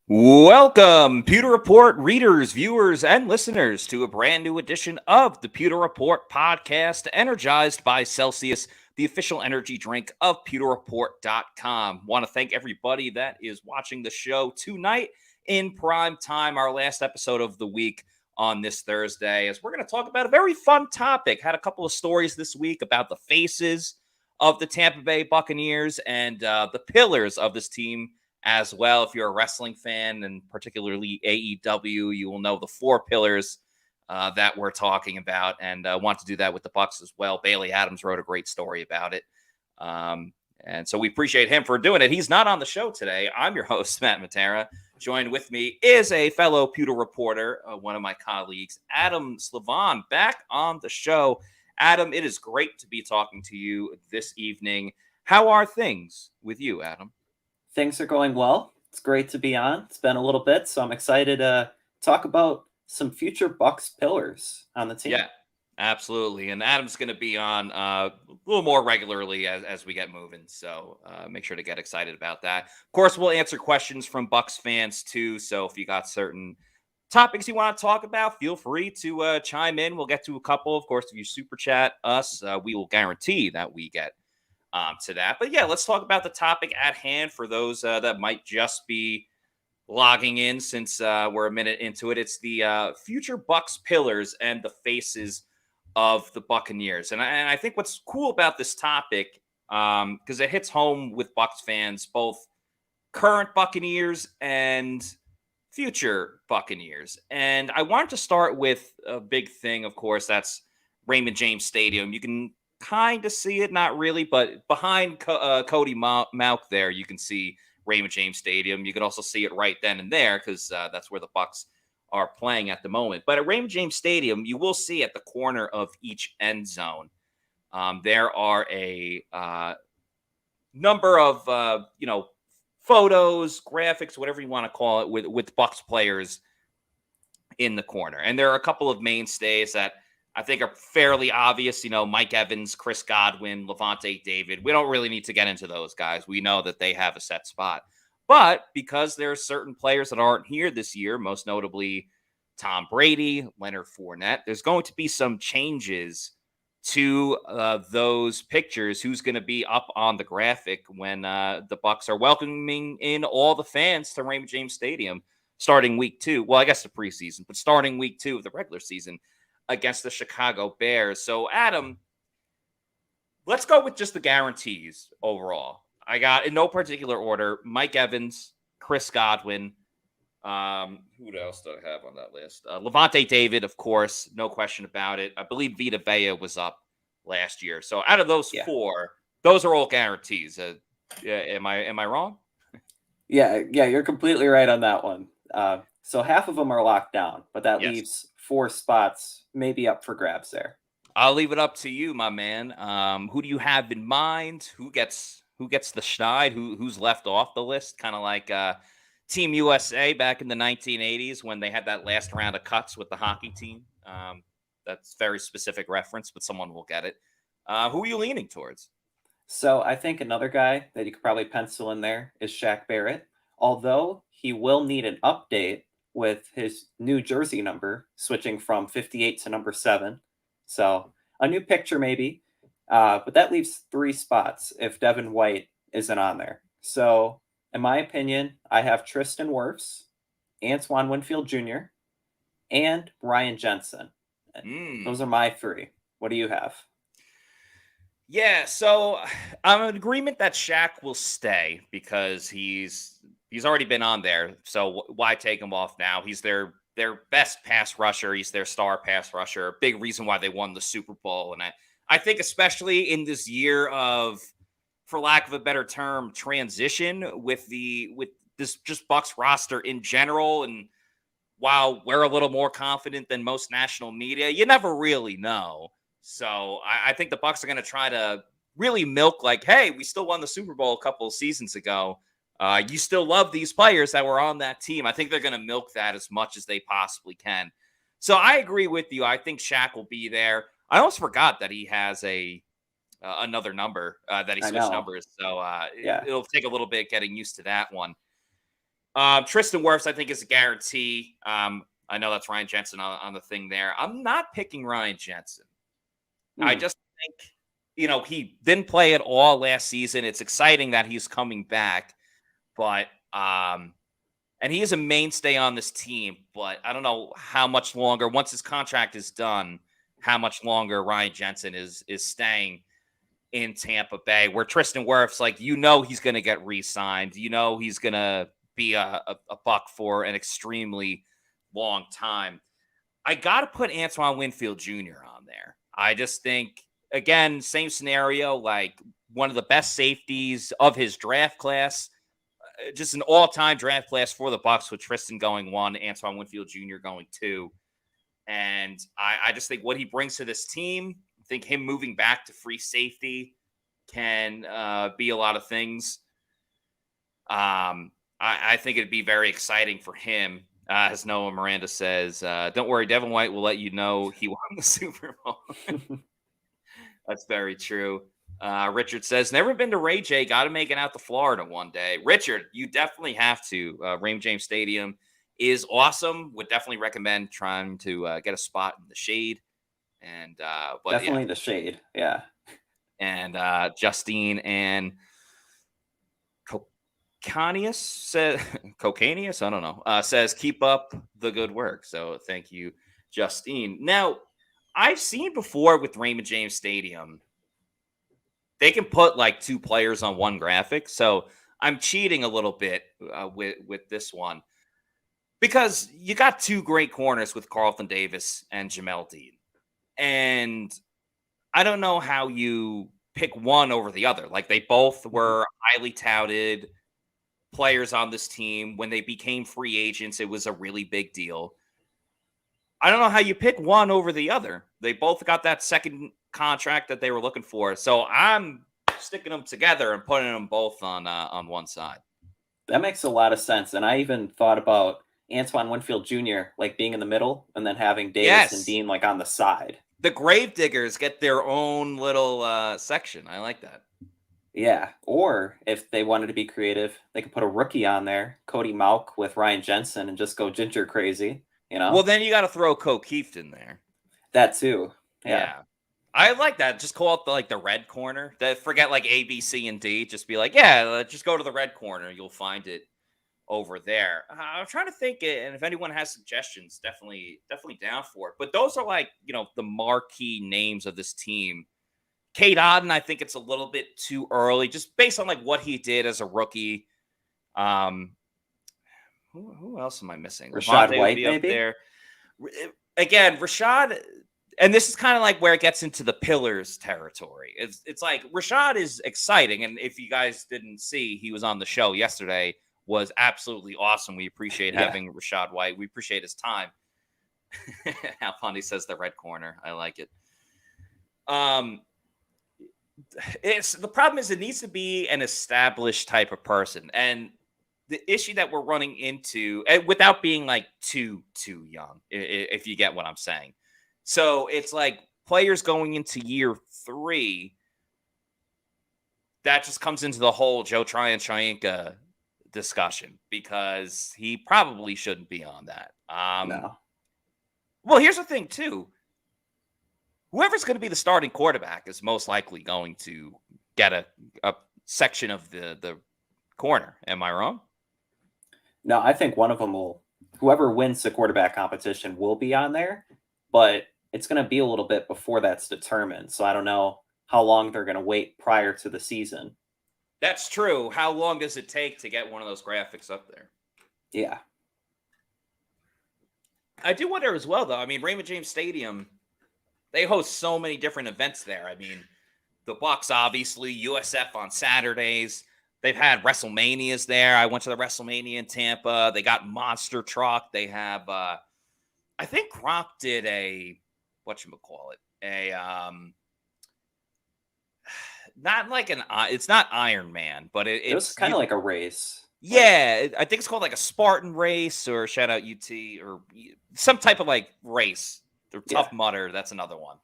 Welcome, Pewter Report readers, viewers, and listeners to a brand new edition of the Pewter Report podcast, energized by Celsius, the official energy drink of pewterreport.com. Want to thank everybody that is watching the show tonight in prime time, our last episode of the week on this Thursday, as we're going to talk about a very fun topic. Had a couple of stories this week about the faces of the Tampa Bay Buccaneers and the pillars of this team as well. If you're a wrestling fan, and particularly AEW, you will know the four pillars that we're talking about, and want to do that with the Bucs as well. Bailey Adams wrote a great story about it. And so we appreciate him for doing it. He's not on the show today. I'm your host, Matt Matera. Joined with me is a fellow Pewter reporter, one of my colleagues, Adam Silvon, back on the show. Adam, it is great to be talking to you this evening. How are things with you, Adam? Things are going well. It's great to be on. It's been a little bit, so I'm excited to talk about some future Bucs pillars on the team. Yeah, absolutely. And Adam's going to be on a little more regularly as we get moving. So make sure to get excited about that. Of course, we'll answer questions from Bucs fans too. So if you got certain topics you want to talk about, feel free to chime in. We'll get to a couple. Of course, if you super chat us, we will guarantee that we get to that. But yeah, let's talk about the topic at hand for those that might just be logging in since we're a minute into it. It's the future Bucs pillars and the faces of the Buccaneers. And I think what's cool about this topic, because it hits home with Bucs fans, both current Buccaneers and future Buccaneers. And I wanted to start with a big thing, of course, that's Raymond James Stadium. You can kind of see it, not really, but behind Cody Mauch there, you can see Raymond James Stadium. You can also see it right then and there because that's where the Bucs are playing at the moment. But at Raymond James Stadium, you will see at the corner of each end zone, there are a number of photos, graphics, whatever you want to call it, with Bucs players in the corner. And there are a couple of mainstays that I think are fairly obvious. Mike Evans, Chris Godwin, Lavonte David. We don't really need to get into those guys. We know that they have a set spot. But because there are certain players that aren't here this year, most notably Tom Brady, Leonard Fournette, there's going to be some changes to those pictures. Who's going to be up on the graphic when the Bucs are welcoming in all the fans to Raymond James Stadium starting week 2. Well, I guess the preseason, but starting week 2 of the regular season against the Chicago Bears. So, Adam, let's go with just the guarantees overall. I got, in no particular order, Mike Evans, Chris Godwin. Who else do I have on that list? Lavonte David, of course, no question about it. I believe Vita Vea was up last year. So out of those four, those are all guarantees. Am I wrong? Yeah, you're completely right on that one. So half of them are locked down, but that leaves 4 spots maybe up for grabs there. I'll leave it up to you, my man. Who do you have in mind? Who gets the schneid? Who's left off the list? Kind of like Team USA back in the 1980s when they had that last round of cuts with the hockey team. That's very specific reference, but someone will get it. Who are you leaning towards? So I think another guy that you could probably pencil in there is Shaq Barrett, although he will need an update with his new jersey number switching from 58 to number 7. So a new picture maybe, but that leaves 3 spots if Devin White isn't on there. So in my opinion, I have Tristan Wirfs, Antoine Winfield Jr., and Ryan Jensen. Those are my 3. What do you have? Yeah, so I'm in agreement that Shaq will stay because he's already been on there. So why take him off now? He's their best pass rusher. He's their star pass rusher. Big reason why they won the Super Bowl. And I think especially in this year of, for lack of a better term, transition with this just Bucs roster in general. And while we're a little more confident than most national media, you never really know. So I think the Bucs are going to try to really milk like, hey, we still won the Super Bowl a couple of seasons ago. You still love these players that were on that team. I think they're going to milk that as much as they possibly can. So I agree with you. I think Shaq will be there. I almost forgot that he has another number that he switched numbers. So it'll take a little bit getting used to that one. Tristan Wirfs, I think, is a guarantee. I know that's Ryan Jensen on the thing there. I'm not picking Ryan Jensen. I just think, he didn't play at all last season. It's exciting that he's coming back, but and he is a mainstay on this team, but I don't know how much longer, once his contract is done, how much longer Ryan Jensen is staying in Tampa Bay, where Tristan Wirfs, like, he's going to get re-signed. He's going to be a Buck for an extremely long time. I got to put Antoine Winfield Jr. on there. I just think, again, same scenario, like one of the best safeties of his draft class, just an all-time draft class for the Bucs, with Tristan going 1, Antoine Winfield Jr. going 2. And I just think what he brings to this team, I think him moving back to free safety can be a lot of things. I think it'd be very exciting for him. As Noah Miranda says, don't worry, Devin White will let you know he won the Super Bowl. That's very true. Richard says, never been to Ray J. Got to make it out to Florida one day. Richard, you definitely have to. Raymond James Stadium is awesome. Would definitely recommend trying to get a spot in the shade. And but definitely the shade, yeah. And Justine and Conius says, Cocanius, I don't know, says keep up the good work. So thank you, Justine. Now, I've seen before with Raymond James Stadium, they can put like 2 players on one graphic. So I'm cheating a little bit with this one, because you got 2 great corners with Carlton Davis and Jamel Dean. And I don't know how you pick one over the other. Like, they both were highly touted players on this team. When they became free agents, it was a really big deal. I don't know how you pick one over the other. They both got that second contract that they were looking for. So I'm sticking them together and putting them both on one side. That makes a lot of sense. And I even thought about Antoine Winfield Jr. like being in the middle, and then having Davis and Dean like on the side. The Gravediggers get their own little section. I like that. Yeah, or if they wanted to be creative, they could put a rookie on there, Cody Mauch with Ryan Jensen, and just go ginger crazy, Well, then you got to throw Keeft in there. That too. Yeah. I like that. Just call it the red corner. Forget like A, B, C, and D. Just be like, just go to the red corner. You'll find it over there. I'm trying to think, and if anyone has suggestions, definitely down for it. But those are like, the marquee names of this team. Cade Otton, I think it's a little bit too early, just based on like what he did as a rookie. Who else am I missing? Rashad White, maybe up there. Again, Rashad, and this is kind of like where it gets into the pillars territory. It's like Rashad is exciting, and if you guys didn't see, he was on the show yesterday. Was absolutely awesome. We appreciate having Rashad White. We appreciate his time. Al Pondy says the red corner. I like it. The problem is it needs to be an established type of person, and the issue that we're running into, without being like too young, if you get what I'm saying. So it's like players going into year 3, that just comes into the whole Joe Tryon-Shoyinka discussion, because he probably shouldn't be on that. No. Well, here's the thing too. Whoever's going to be the starting quarterback is most likely going to get a section of the corner. Am I wrong? No, I think one of them whoever wins the quarterback competition will be on there, but it's going to be a little bit before that's determined. So I don't know how long they're going to wait prior to the season. That's true. How long does it take to get one of those graphics up there? Yeah. I do wonder as well, though. I mean, Raymond James Stadium, they host so many different events there. I mean, the Bucs, obviously, USF on Saturdays. They've had WrestleManias there. I went to the WrestleMania in Tampa. They got Monster Truck. They have, I think Gronk did not like it's not Iron Man, but it was kind of like a race. Yeah, I think it's called like a Spartan race, or shout out UT, or some type of like race. They're Tough Mudder. That's another one.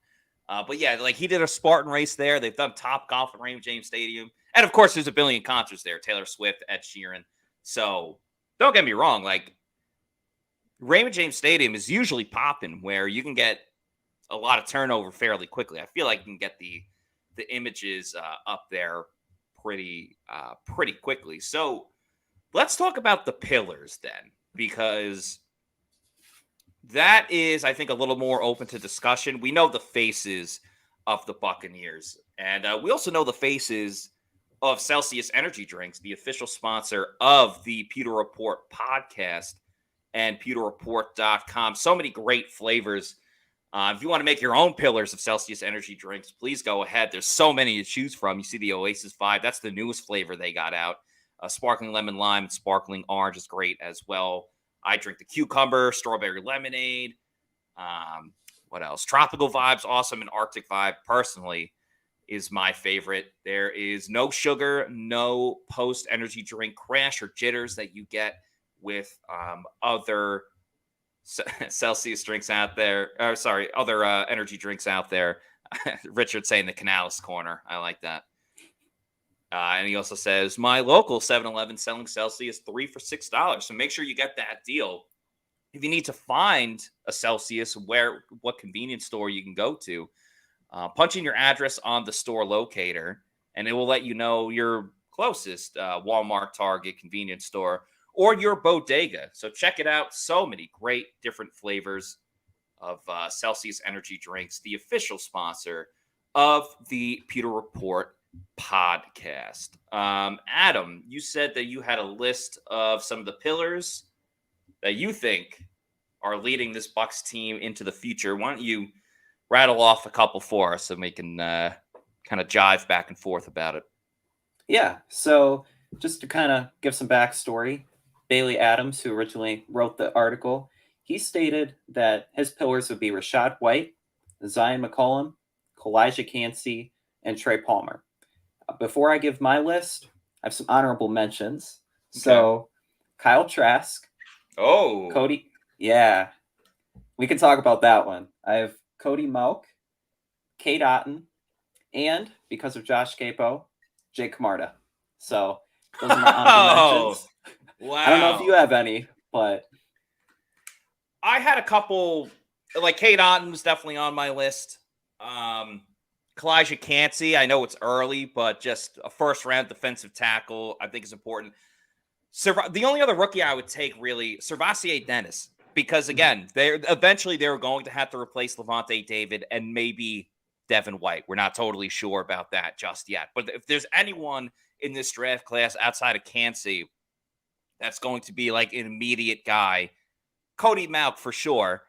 But yeah, like he did a Spartan race there. They've done Top Golf at Raymond James Stadium. And of course, there's a billion concerts there. Taylor Swift, Ed Sheeran. So don't get me wrong, like Raymond James Stadium is usually popping where you can get a lot of turnover fairly quickly. I feel like you can get the images up there pretty quickly. So let's talk about the pillars then, because that is, I think, a little more open to discussion. We know the faces of the Buccaneers, and we also know the faces of Celsius Energy Drinks, the official sponsor of the Pewter Report podcast and pewterreport.com. So many great flavors. If you want to make your own pillars of Celsius Energy Drinks, please go ahead. There's so many to choose from. You see the Oasis 5. That's the newest flavor they got out. Sparkling lemon lime and sparkling orange is great as well. I drink the cucumber, strawberry lemonade. What else? Tropical Vibes, awesome, and Arctic Vibe, personally, is my favorite. There is no sugar, no post-energy drink crash or jitters that you get with other Celsius drinks out there. Or sorry, other energy drinks out there. Richard saying the Canales corner. I like that. And he also says, my local 7-Eleven selling Celsius 3 for $6. So make sure you get that deal. If you need to find a Celsius, what convenience store you can go to, punch in your address on the store locator, and it will let you know your closest Walmart, Target, convenience store, or your bodega. So check it out. So many great different flavors of Celsius Energy Drinks, the official sponsor of the Pewter Report podcast. Adam, you said that you had a list of some of the pillars that you think are leading this Bucs team into the future. Why don't you rattle off a couple for us so we can kind of jive back and forth about it? Yeah, so just to kind of give some backstory, Bailey Adams, who originally wrote the article, he stated that his pillars would be Rachaad White, Zion McCollum, Kalijah Cansey, and Trey Palmer. Before I give my list, I have some honorable mentions. Okay. So Kyle Trask. Oh. Cody. Yeah. We can talk about that one. I have Cody Mauch, Kate Otten, and because of Josh Capo, Jake Marta. So those are my honorable mentions. Wow. I don't know if you have any, but I had a couple. Like Kate Otten was definitely on my list. Kalijah Cansey, I know it's early, but just a first-round defensive tackle, I think is important. The only other rookie I would take, really, Servassier Dennis, because, again, eventually they were going to have to replace Levante David and maybe Devin White. We're not totally sure about that just yet. But if there's anyone in this draft class outside of Cansey that's going to be like an immediate guy, Cody Mauch for sure.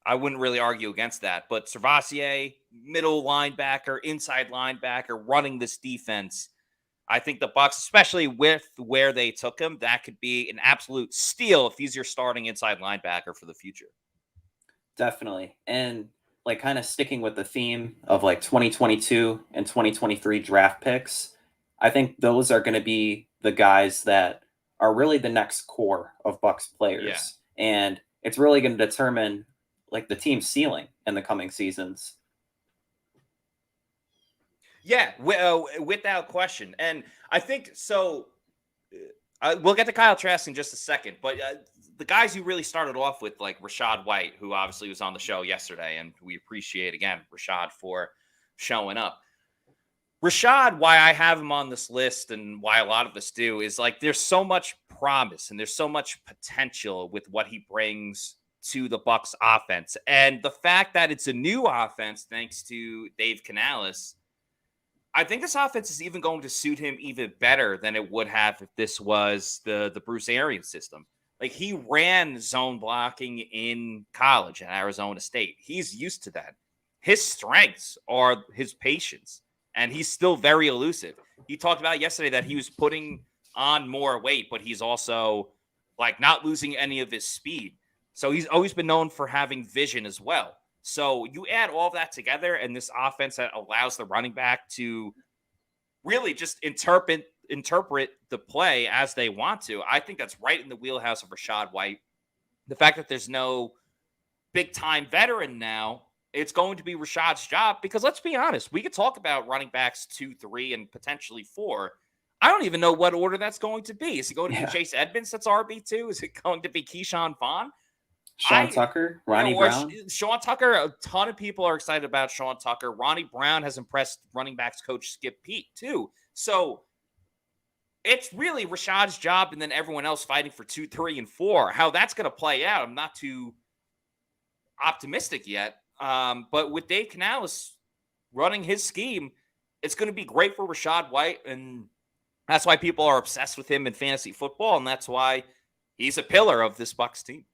I wouldn't really argue against that. But Servassier, middle linebacker, inside linebacker, running this defense. I think the Bucs, especially with where they took him, that could be an absolute steal if he's your starting inside linebacker for the future. Definitely. And like kind of sticking with the theme of like 2022 and 2023 draft picks, I think those are going to be the guys that are really the next core of Bucs players. Yeah. And it's really going to determine like the team's ceiling in the coming seasons. Yeah, without question. And I think so. We'll get to Kyle Trask in just a second, but the guys you really started off with, like Rachaad White, who obviously was on the show yesterday, and we appreciate, again, Rachaad for showing up. Rachaad, why I have him on this list and why a lot of us do is like there's so much promise and there's so much potential with what he brings to the Bucs offense. And the fact that it's a new offense, thanks to Dave Canales, I think this offense is even going to suit him even better than it would have if this was the Bruce Arians system. Like he ran zone blocking in college at Arizona State. He's used to that. His strengths are his patience, and he's still very elusive. He talked about yesterday that he was putting on more weight, but he's also like not losing any of his speed. So he's always been known for having vision as well. So you add all that together and this offense that allows the running back to really just interpret the play as they want to. I think that's right in the wheelhouse of Rachaad White. The fact that there's no big-time veteran now, it's going to be Rashaad's job because let's be honest, we could talk about running backs 2, 3, and potentially 4. I don't even know what order that's going to be. Is it going to be Yeah. Chase Edmonds that's RB2? Is it going to be Keyshawn Vaughn? Sean Tucker, Ronnie Or Brown. Sean Tucker. A ton of people are excited about Sean Tucker. Ronnie Brown has impressed running backs coach Skip Pete too. So it's really Rashad's job and then everyone else fighting for 2, 3, and 4. How that's going to play out, I'm not too optimistic yet. But with Dave Canales running his scheme, it's going to be great for Rachaad White. And that's why people are obsessed with him in fantasy football. And that's why he's a pillar of this Bucs team.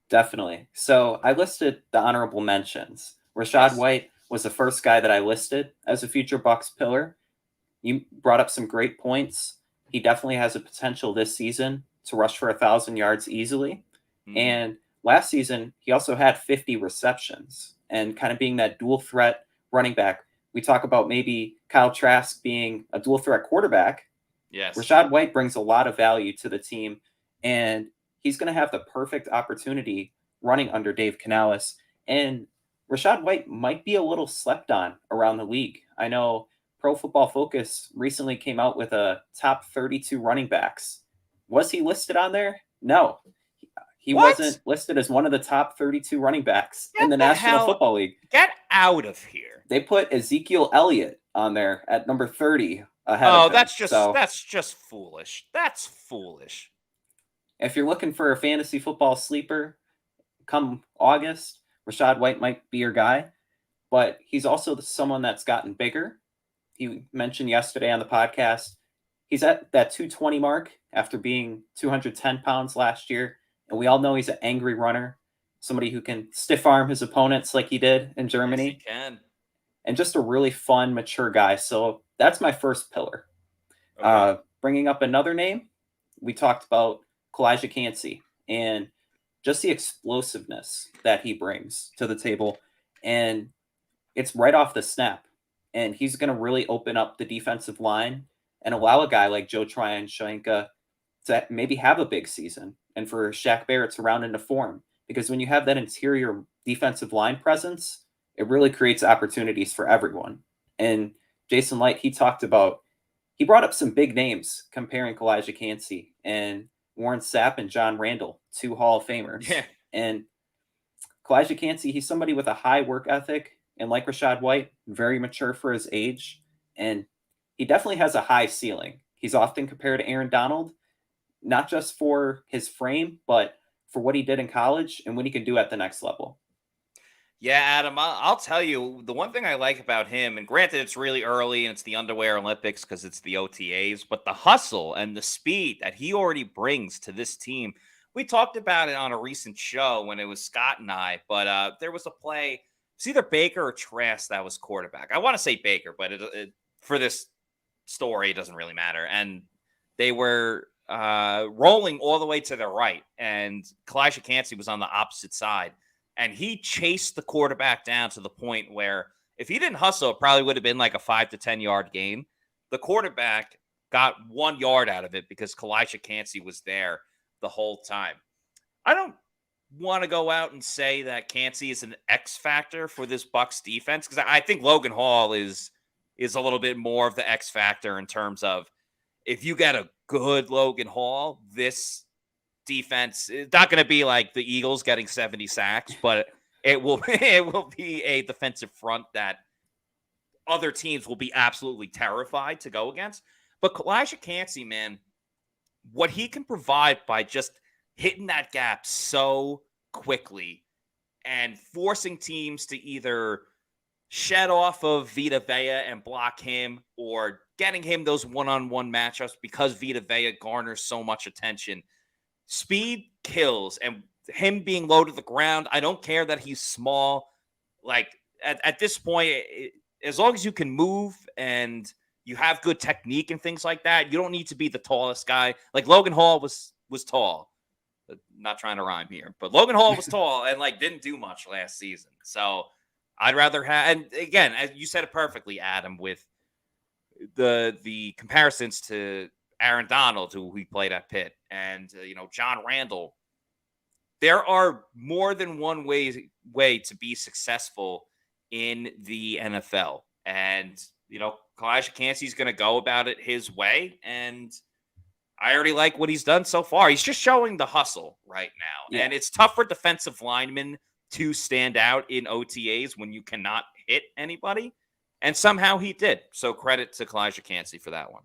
Definitely. So I listed the honorable mentions. Rachaad White was the first guy that I listed as a future Bucs pillar. You brought up some great points. He definitely has a potential this season to rush for 1,000 yards easily. Mm-hmm. And last season, he also had 50 receptions and kind of being that dual threat running back. We talk about maybe Kyle Trask being a dual threat quarterback. Yes. Rachaad White brings a lot of value to the team, and he's going to have the perfect opportunity running under Dave Canales. And Rachaad White might be a little slept on around the league. I know Pro Football Focus recently came out with a top 32 running backs. Was he listed on there? No. He wasn't listed as one of the top 32 running backs in the National Football League. Get out of here. They put Ezekiel Elliott on there at number 30 ahead of him. That's just foolish. That's foolish. If you're looking for a fantasy football sleeper come August, Rachaad White might be your guy, but he's also someone that's gotten bigger. He mentioned yesterday on the podcast, he's at that 220 mark after being 210 pounds last year. And we all know he's an angry runner, somebody who can stiff arm his opponents like he did in Germany. Yes, he can. And just a really fun, mature guy. So that's my first pillar. Okay. Bringing up another name, we talked about Kalijah Cansey and just the explosiveness that he brings to the table. And it's right off the snap. And he's going to really open up the defensive line and allow a guy like Joe Tryon-Shoyinka to maybe have a big season and for Shaq Barrett to round into form. Because when you have that interior defensive line presence, it really creates opportunities for everyone. And Jason Light, he brought up some big names comparing Kalijah Cansey and Warren Sapp and John Randall, 2 Hall of Famers. Yeah. And Kalijah Cansey, he's somebody with a high work ethic. And like Rachaad White, very mature for his age. And he definitely has a high ceiling. He's often compared to Aaron Donald, not just for his frame, but for what he did in college and what he can do at the next level. Yeah, Adam, I'll tell you, the one thing I like about him, and granted it's really early and it's the Underwear Olympics because it's the OTAs, but the hustle and the speed that he already brings to this team. We talked about it on a recent show when it was Scott and I, but there was a play. It's either Baker or Trask that was quarterback. I want to say Baker, but for this story, it doesn't really matter. And they were rolling all the way to the right, and Kalijah Cansey was on the opposite side. And he chased the quarterback down to the point where if he didn't hustle, it probably would have been like a 5 to 10 yard gain. The quarterback got 1 yard out of it because Kalijah Cansey was there the whole time. I don't want to go out and say that Cansey is an X factor for this Bucs defense because I think Logan Hall is a little bit more of the X factor in terms of if you get a good Logan Hall, this defense is not going to be like the Eagles getting 70 sacks, but it will be a defensive front that other teams will be absolutely terrified to go against. But Kalijah Cansey, man, what he can provide by just hitting that gap so quickly and forcing teams to either shed off of Vita Vea and block him or getting him those one-on-one matchups because Vita Vea garners so much attention. Speed kills, and him being low to the ground, I don't care that he's small. Like at this point, as long as you can move and you have good technique and things like that, you don't need to be the tallest guy. Like Logan Hall was tall. Not trying to rhyme here, but Logan Hall was tall and like didn't do much last season. So I'd rather have, and again, as you said it perfectly, Adam, with the comparisons to Aaron Donald, who we played at Pitt, and John Randall. There are more than one way to be successful in the NFL, and Kalijah Cansey's going to go about it his way, and I already like what he's done so far. He's just showing the hustle right now, and it's tough for defensive linemen to stand out in OTAs when you cannot hit anybody, and somehow he did. So credit to Kalijah Cansey for that one.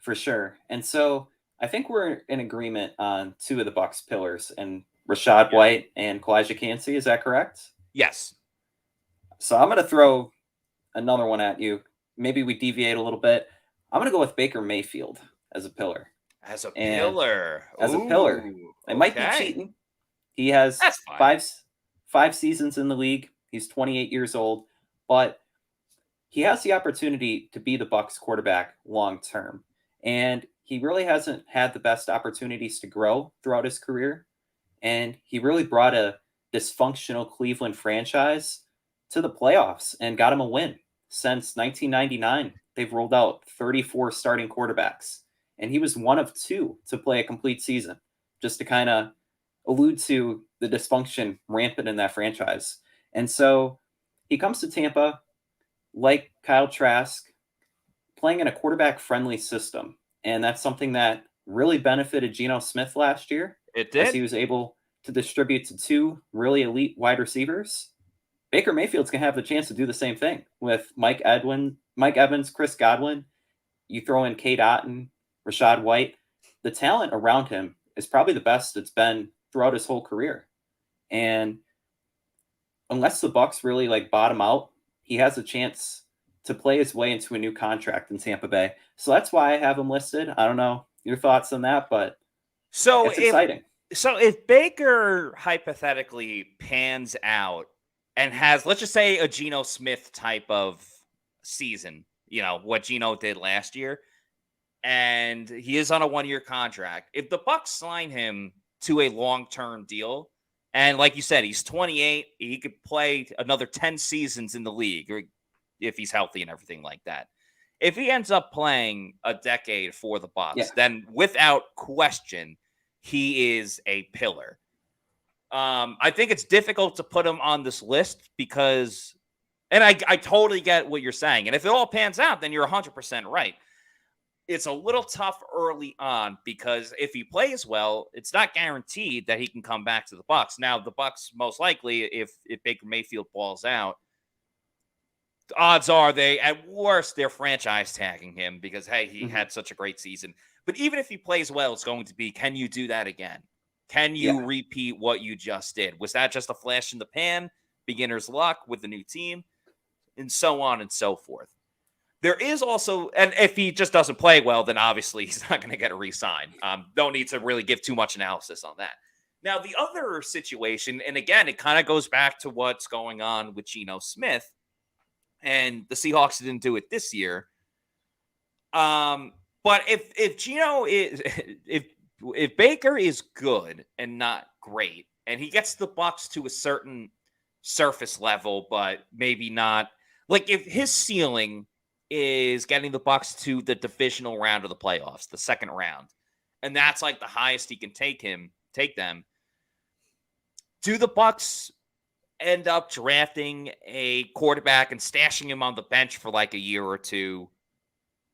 For sure. And so I think we're in agreement on two of the Bucs pillars, and Rachaad White and Kalijah Cansey. Is that correct? Yes. So I'm going to throw another one at you. Maybe we deviate a little bit. I'm going to go with Baker Mayfield as a pillar. As a pillar. It might be cheating. He has five seasons in the league. He's 28 years old, but he has the opportunity to be the Bucs quarterback long term. And he really hasn't had the best opportunities to grow throughout his career. And he really brought a dysfunctional Cleveland franchise to the playoffs and got him a win. Since 1999, they've rolled out 34 starting quarterbacks. And he was one of two to play a complete season, just to kind of allude to the dysfunction rampant in that franchise. And so he comes to Tampa, like Kyle Trask, playing in a quarterback-friendly system. And that's something that really benefited Geno Smith last year. It did. As he was able to distribute to two really elite wide receivers. Baker Mayfield's going to have the chance to do the same thing with Mike Evans, Chris Godwin. You throw in Cade Otton, Rachaad White. The talent around him is probably the best it's been throughout his whole career. And unless the Bucs really bottom out, he has a chance to play his way into a new contract in Tampa Bay. So that's why I have him listed. I don't know your thoughts on that, but it's exciting. So if Baker hypothetically pans out and has, let's just say, a Geno Smith type of season, what Geno did last year, and he is on a 1-year contract, if the Bucs sign him to a long-term deal, and like you said, he's 28, he could play another 10 seasons in the league, or if he's healthy and everything like that. If he ends up playing a decade for the Bucs, then without question, he is a pillar. I think it's difficult to put him on this list because, and I totally get what you're saying. And if it all pans out, then you're 100% right. It's a little tough early on because if he plays well, it's not guaranteed that he can come back to the Bucs. Now, the Bucs most likely, if Baker Mayfield balls out, the odds are at worst, they're franchise tagging him because, hey, he had such a great season. But even if he plays well, it's going to be, can you do that again? Can you repeat what you just did? Was that just a flash in the pan, beginner's luck with the new team, and so on and so forth? There is also, and if he just doesn't play well, then obviously he's not going to get a re-sign. Don't need to really give too much analysis on that. Now, the other situation, and again, it kind of goes back to what's going on with Geno Smith, and the Seahawks didn't do it this year. But if Geno is, if Baker is good and not great, and he gets the Bucs to a certain surface level, but maybe not, if his ceiling is getting the Bucs to the divisional round of the playoffs, the second round, and that's the highest he can take them. Do the Bucs end up drafting a quarterback and stashing him on the bench for a year or two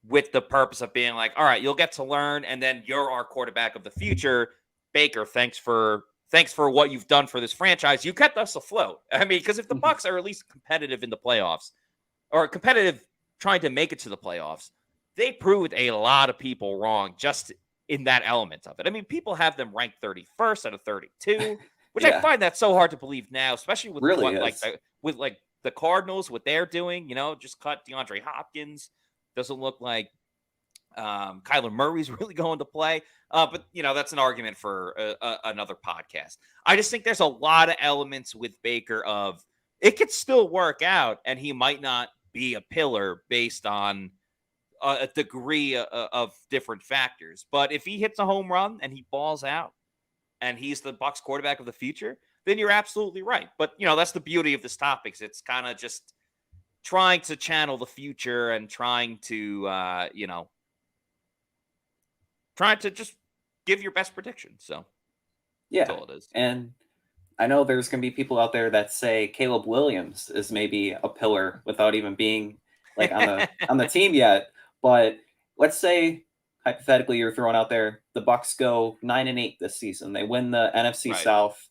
with the purpose of being all right, you'll get to learn, and then you're our quarterback of the future. Baker, thanks for what you've done for this franchise. You kept us afloat. I mean, because if the Bucs are at least competitive in the playoffs, or competitive trying to make it to the playoffs, they proved a lot of people wrong just in that element of it. I mean, people have them ranked 31st out of 32, which I find that so hard to believe now, especially with the Cardinals, what they're doing. Just cut DeAndre Hopkins. Doesn't look like Kyler Murray's really going to play. But that's an argument for another podcast. I just think there's a lot of elements with Baker of it could still work out, and he might not be a pillar based on a degree of different factors. But if he hits a home run and he balls out and he's the Bucs quarterback of the future, then you're absolutely right. But, that's the beauty of this topic. It's kind of just trying to channel the future and trying to, trying to just give your best prediction. So that's all it is. And I know there's going to be people out there that say Caleb Williams is maybe a pillar without even being like on the team yet. But let's say hypothetically you're throwing out there the Bucs go 9-8 this season. They win the NFC Right. South,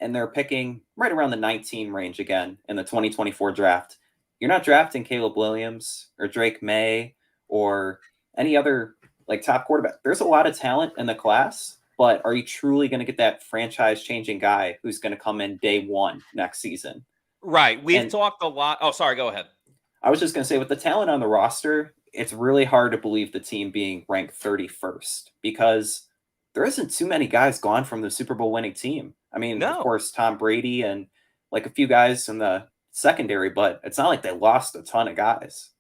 and they're picking right around the 19 range again in the 2024 draft. You're not drafting Caleb Williams or Drake May or any other like top quarterback. There's a lot of talent in the class, but are you truly going to get that franchise changing guy who's going to come in day one next season? Right. We've And talked a lot. Oh, sorry. Go ahead. I was just going to say, with the talent on the roster, it's really hard to believe the team being ranked 31st because there isn't too many guys gone from the Super Bowl winning team. I mean, of No. course, Tom Brady and like a few guys in the secondary, but it's not like they lost a ton of guys.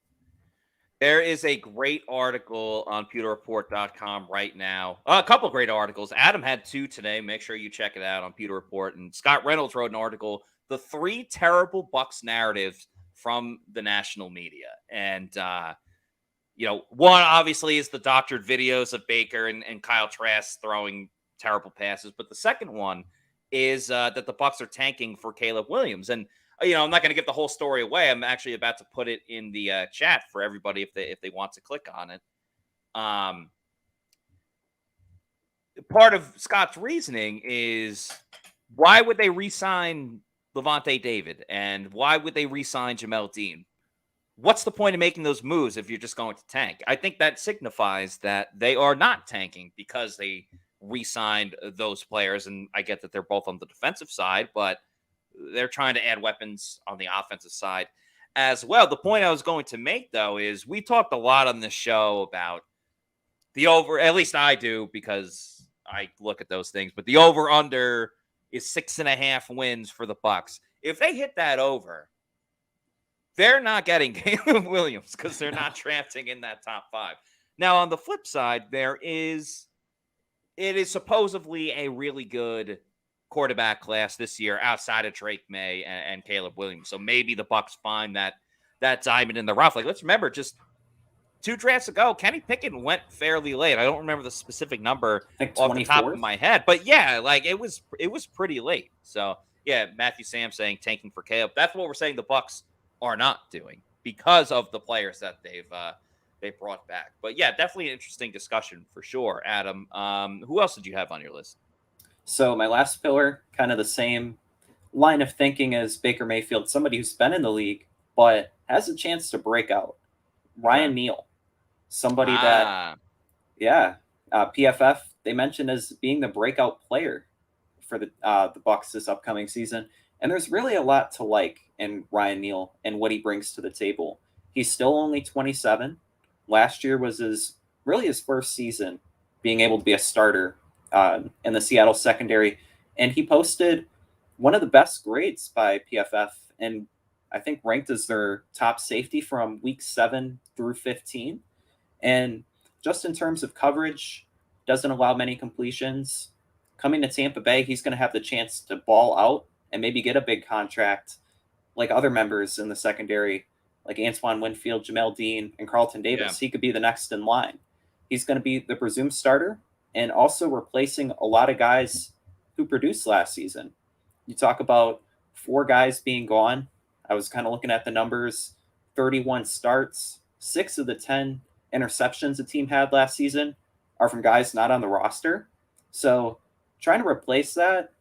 There is a great article on pewterreport.com right now. A couple of great articles. Adam had 2 today. Make sure you check it out on Pewter Report. And Scott Reynolds wrote an article, The 3 Terrible Bucs Narratives from the National Media. And, one obviously is the doctored videos of Baker and Kyle Trask throwing terrible passes. But the second one is that the Bucs are tanking for Caleb Williams. And I'm not going to give the whole story away. I'm actually about to put it in the chat for everybody if they want to click on it. Part of Scott's reasoning is why would they re-sign Levante David and why would they re-sign Jamel Dean? What's the point of making those moves if you're just going to tank? I think that signifies that they are not tanking because they re-signed those players, and I get that they're both on the defensive side, but they're trying to add weapons on the offensive side as well. The point I was going to make, though, is we talked a lot on this show about the over, at least I do, because I look at those things, but the over-under is 6.5 wins for the Bucs. If they hit that over, they're not getting Caleb Williams because they're not drafting in that top 5. Now, on the flip side, it is supposedly a really good quarterback class this year outside of Drake May and Caleb Williams. So maybe the Bucs find that diamond in the rough. Like, let's remember, just 2 drafts ago, Kenny Pickett went fairly late. I don't remember the specific number off the top of my head, but yeah, like it was pretty late. So yeah, Matthew Sam saying tanking for Caleb. That's what we're saying the Bucs are not doing because of the players that they've brought back. But yeah, definitely an interesting discussion for sure. Adam, who else did you have on your list? So my last pillar, kind of the same line of thinking as Baker Mayfield, somebody who's been in the league but has a chance to break out. Ryan Neal, somebody that, PFF, they mentioned as being the breakout player for the Bucs this upcoming season. And there's really a lot to like in Ryan Neal and what he brings to the table. He's still only 27. Last year was his first season being able to be a starter in the Seattle secondary. And he posted one of the best grades by PFF and I think ranked as their top safety from week 7 through 15. And just in terms of coverage, doesn't allow many completions. Coming to Tampa Bay, he's going to have the chance to ball out and maybe get a big contract like other members in the secondary, like Antoine Winfield, Jamel Dean, and Carlton Davis. Yeah. He could be the next in line. He's going to be the presumed starter and also replacing a lot of guys who produced last season. You talk about 4 guys being gone. I was kind of looking at the numbers, 31 starts, 6 of the 10 interceptions the team had last season are from guys not on the roster. So trying to replace that,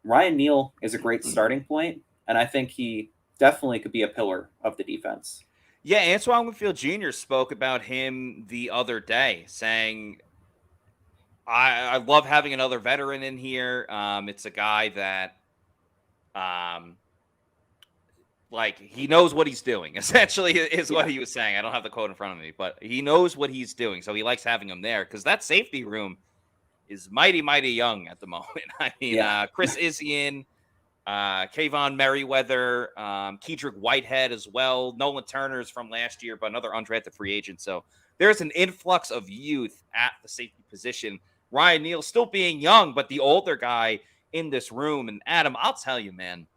Ryan Neal is a great starting point, and I think he definitely could be a pillar of the defense. Yeah, Antoine Winfield Jr. spoke about him the other day, saying, I love having another veteran in here. It's a guy that he knows what he's doing, essentially, is what he was saying. I don't have the quote in front of me, but he knows what he's doing, so he likes having him there because that safety room is mighty, mighty young at the moment. I mean, Chris Isian, Kayvon Merriweather, Kedrick Whitehead as well. Nolan Turner's from last year, but another undrafted free agent. So there's an influx of youth at the safety position. Ryan Neal still being young, but the older guy in this room. And Adam, I'll tell you, man,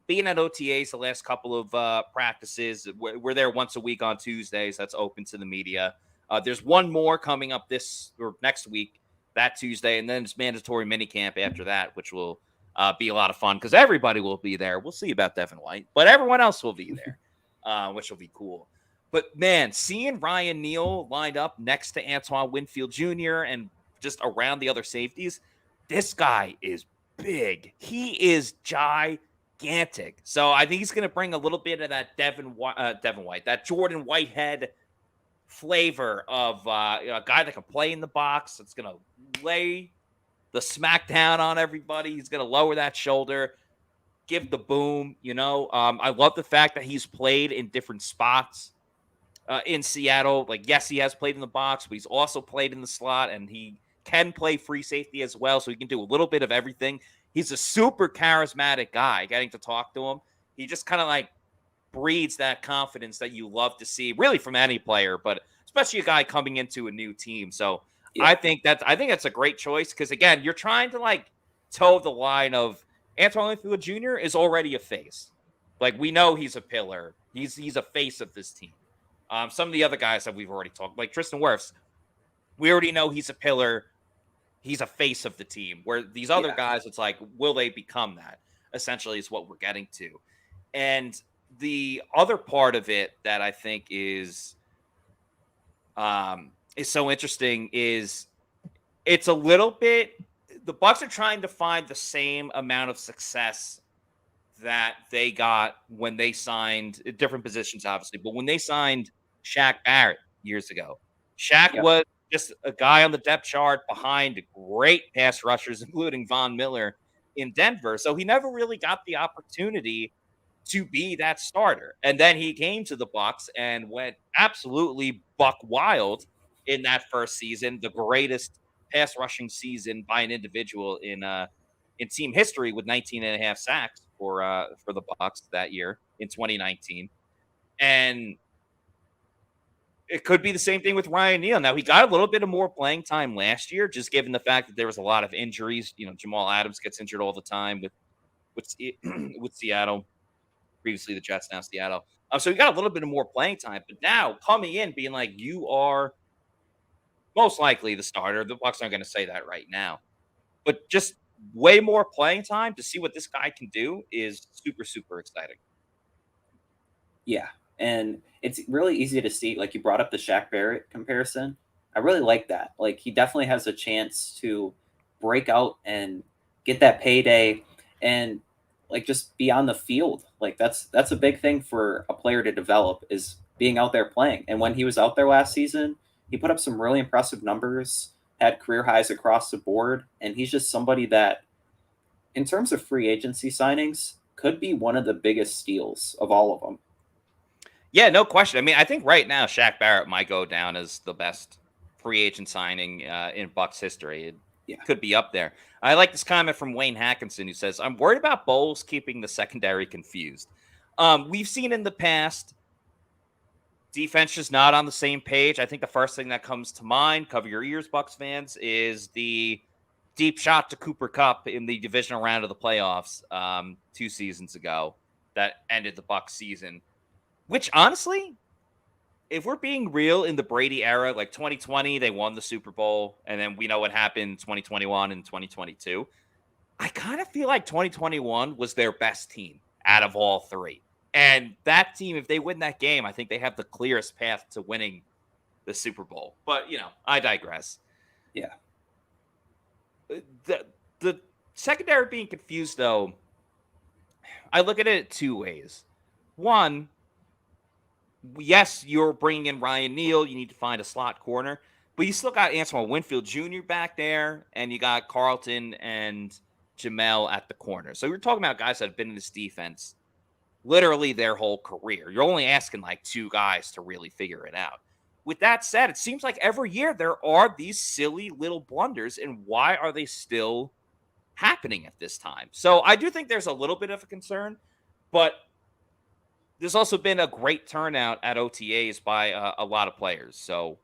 being at OTAs the last couple of practices, we're there once a week on Tuesdays. That's open to the media. There's one more coming up this or next week, that Tuesday, and then it's mandatory minicamp after that, which will be a lot of fun because everybody will be there. We'll see about Devin White, but everyone else will be there. which will be cool. But man, seeing Ryan Neal lined up next to Antoine Winfield Jr. and just around the other safeties, this guy is big. He is gigantic. So I think he's going to bring a little bit of that Devin White, that Jordan Whitehead flavor of a guy that can play in the box. That's going to lay the smack down on everybody. He's going to lower that shoulder, give the boom. I love the fact that he's played in different spots in Seattle. Like, yes, he has played in the box, but he's also played in the slot, and he can play free safety as well. So he can do a little bit of everything. He's a super charismatic guy. Getting to talk to him, he just kind of like breeds that confidence that you love to see, really, from any player, but especially a guy coming into a new team. So yeah. I think that's a great choice because, again, you're trying to like toe the line of Antoine Winfield Jr. is already a face. Like, we know he's a pillar. He's a face of this team. Some of the other guys that we've already talked, like Tristan Wirfs, we already know he's a pillar. He's a face of the team. Where these other guys, it's like, will they become that? Essentially, is what we're getting to. And the other part of it that I think is so interesting is it's a little bit, the Bucs are trying to find the same amount of success that they got when they signed different positions, obviously, but when they signed Shaq Barrett years ago, Shaq was just a guy on the depth chart behind great pass rushers, including Von Miller in Denver. So he never really got the opportunity to be that starter. And then he came to the Bucs and went absolutely buck wild in that first season, the greatest pass rushing season by an individual in team history, with 19 and a half sacks for the Bucs that year in 2019. And it could be the same thing with Ryan Neal. Now, he got a little bit of more playing time last year, just given the fact that there was a lot of injuries. Jamal Adams gets injured all the time with Seattle. Previously the Jets, now Seattle. So he got a little bit of more playing time, but now coming in being like, you are most likely the starter. The Bucs aren't going to say that right now, but just way more playing time to see what this guy can do is super, super exciting. Yeah. And it's really easy to see, like you brought up the Shaq Barrett comparison. I really like that. Like, he definitely has a chance to break out and get that payday and like just be on the field. Like that's a big thing for a player to develop, is being out there playing. And when he was out there last season, he put up some really impressive numbers, had career highs across the board. And he's just somebody that, in terms of free agency signings, could be one of the biggest steals of all of them. Yeah, no question. I mean, I think right now Shaq Barrett might go down as the best free agent signing in Bucs history. It could be up there. I like this comment from Wayne Hackinson, who says, I'm worried about Bowles keeping the secondary confused. We've seen in the past, defense just not on the same page. I think the first thing that comes to mind, cover your ears, Bucs fans, is the deep shot to Cooper Kupp in the divisional round of the playoffs 2 seasons ago that ended the Bucs season. Which, honestly, if we're being real, in the Brady era, like 2020, they won the Super Bowl, and then we know what happened in 2021 and 2022. I kind of feel like 2021 was their best team out of all three. And that team, if they win that game, I think they have the clearest path to winning the Super Bowl. But, I digress. Yeah. The secondary being confused, though, I look at it 2 ways. One, yes, you're bringing in Ryan Neal. You need to find a slot corner. But you still got Antoine Winfield Jr. back there, and you got Carlton and Jamel at the corner. So you're talking about guys that have been in this defense literally their whole career. You're only asking like 2 guys to really figure it out. With that said, it seems like every year there are these silly little blunders, and why are they still happening at this time? So I do think there's a little bit of a concern, but there's also been a great turnout at OTAs by a lot of players. So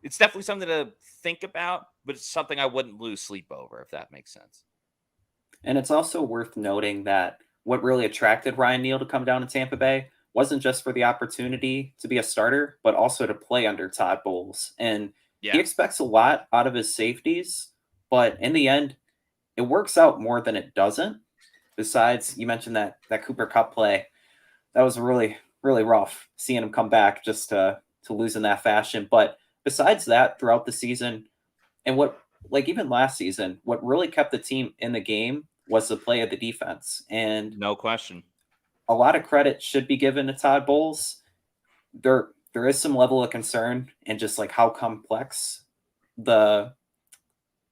it's definitely something to think about, but it's something I wouldn't lose sleep over, if that makes sense. And it's also worth noting that what really attracted Ryan Neal to come down to Tampa Bay wasn't just for the opportunity to be a starter, but also to play under Todd Bowles. And he expects a lot out of his safeties, but in the end, it works out more than it doesn't. Besides, you mentioned that Cooper Kupp play. That was a really, really rough seeing him come back just to lose in that fashion. But besides that, throughout the season, and what like even last season, what really kept the team in the game was the play of the defense. And No question. a lot of credit should be given to Todd Bowles. There is some level of concern in just like how complex the